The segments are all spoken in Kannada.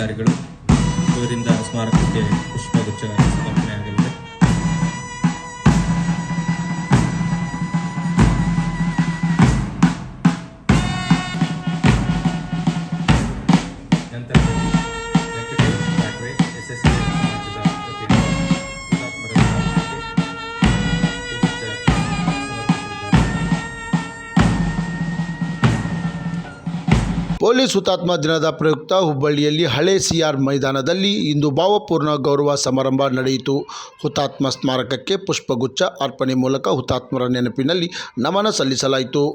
ಪದಾಧಿಕಾರಿಗಳು ಇವರಿಂದ ಸ್ಮಾರಕಕ್ಕೆ ಪುಷ್ಪಗುಚ್ಛ ಸಮರ್ಪಣೆಯಾಗಲಿದೆ. ನಂತರ ಪೊಲೀಸ್ ಹುತಾತ್ಮ ದಿನದ ಪ್ರಯುಕ್ತ ಹುಬ್ಬಳ್ಳಿಯಲ್ಲಿ ಹಳೆ ಸಿಆರ್ ಮೈದಾನದಲ್ಲಿ ಇಂದು ಭಾವಪೂರ್ಣ ಗೌರವ ಸಮಾರಂಭ ನಡೆಯಿತು. ಹುತಾತ್ಮ ಸ್ಮಾರಕಕ್ಕೆ ಪುಷ್ಪಗುಚ್ಛ ಅರ್ಪಣೆ ಮೂಲಕ ಹುತಾತ್ಮರ ನೆನಪಿನಲ್ಲಿ ನಮನ ಸಲ್ಲಿಸಲಾಯಿತು.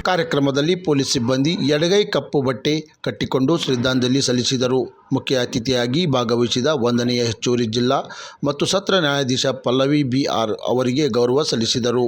ಕಾರ್ಯಕ್ರಮದಲ್ಲಿ ಪೊಲೀಸ್ ಸಿಬ್ಬಂದಿ ಎಡಗೈ ಕಪ್ಪು ಬಟ್ಟೆ ಕಟ್ಟಿಕೊಂಡು ಶ್ರದ್ಧಾಂಜಲಿ ಸಲ್ಲಿಸಿದರು. ಮುಖ್ಯ ಅತಿಥಿಯಾಗಿ ಭಾಗವಹಿಸಿದ 1ನೇ ಹೆಚ್ಚುವರಿ ಜಿಲ್ಲಾ ಮತ್ತು ಸತ್ರ ನ್ಯಾಯಾಧೀಶ ಪಲ್ಲವಿ BR ಅವರಿಗೆ ಗೌರವ ಸಲ್ಲಿಸಿದರು.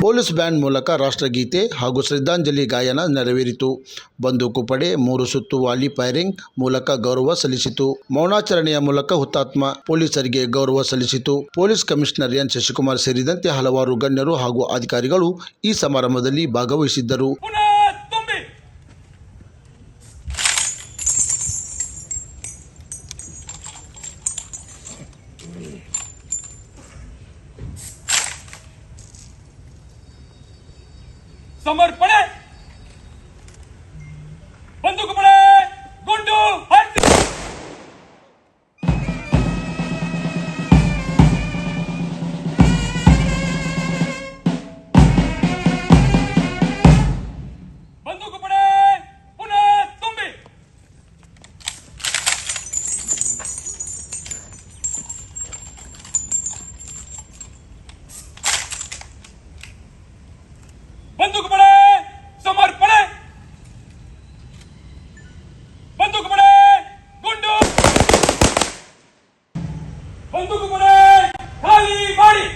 ಪೊಲೀಸ್ ಬ್ಯಾಂಡ್ ಮೂಲಕ ರಾಷ್ಟ್ರಗೀತೆ ಹಾಗೂ ಶ್ರದ್ಧಾಂಜಲಿ ಗಾಯನ ನೆರವೇರಿತು. ಬಂದೂಕು ಪಡೆ 3 ಸುತ್ತು ವಾಲಿ ಫೈರಿಂಗ್ ಮೂಲಕ ಗೌರವ ಸಲ್ಲಿಸಿತು. ಮೌನಾಚರಣೆಯ ಮೂಲಕ ಹುತಾತ್ಮ ಪೊಲೀಸರಿಗೆ ಗೌರವ ಸಲ್ಲಿಸಿತು. ಪೊಲೀಸ್ ಕಮಿಷನರ್ ಎನ್ ಶಶಿಕುಮಾರ್ ಸೇರಿದಂತೆ ಹಲವಾರು ಗಣ್ಯರು ಹಾಗೂ ಅಧಿಕಾರಿಗಳು ಈ ಸಮಾರಂಭದಲ್ಲಿ ಭಾಗವಹಿಸಿದ್ದರು. ಸಮರ್ಪಣೆ. ಬಂದೂಕು ಪಡೆ ಗುಂಡು ಹಾರಿಸಿ. ಬಂದೂಕು ಪಡೆ ಪುನಃ ತುಂಬಿ. ಬಂದೂಕು ಪಡೆ ಸಮರ್ಪಣೆ. ಬಂದೂಕು ಪಡೆ ಗುಂಡು. ಬಂದೂಕು ಪಡೆ ಖಾಲಿ ಮಾಡಿ.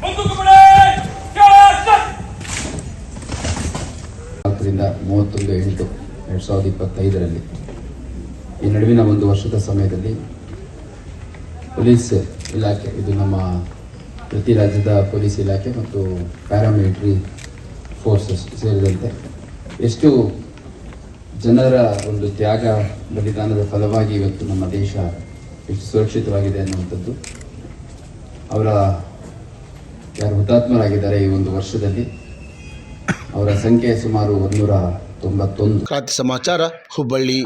ಬಂದೂಕು ಪಡೆ 31/8/2025 ಈ ನಡುವಿನ ಒಂದು ವರ್ಷದ ಸಮಯದಲ್ಲಿ ಪೊಲೀಸ್ ಇಲಾಖೆ, ಇದು ನಮ್ಮ ಪ್ರತಿ ರಾಜ್ಯದ ಪೊಲೀಸ್ ಇಲಾಖೆ ಮತ್ತು ಪ್ಯಾರಾಮಿಲಿಟರಿ ಫೋರ್ಸಸ್ ಸೇರಿದಂತೆ ಎಷ್ಟು ಜನರ ಒಂದು ತ್ಯಾಗ ಬಲಿದಾನದ ಫಲವಾಗಿ ಇವತ್ತು ನಮ್ಮ ದೇಶ ಎಷ್ಟು ಸುರಕ್ಷಿತವಾಗಿದೆ ಅನ್ನುವಂಥದ್ದು, ಅವರ ಯಾರು ಹುತಾತ್ಮರಾಗಿದ್ದಾರೆ ಈ ಒಂದು ವರ್ಷದಲ್ಲಿ ಅವರ ಸಂಖ್ಯೆ ಸುಮಾರು 191. ಕ್ರಾಂತಿ ಸಮಾಚಾರ, ಹುಬ್ಬಳ್ಳಿ.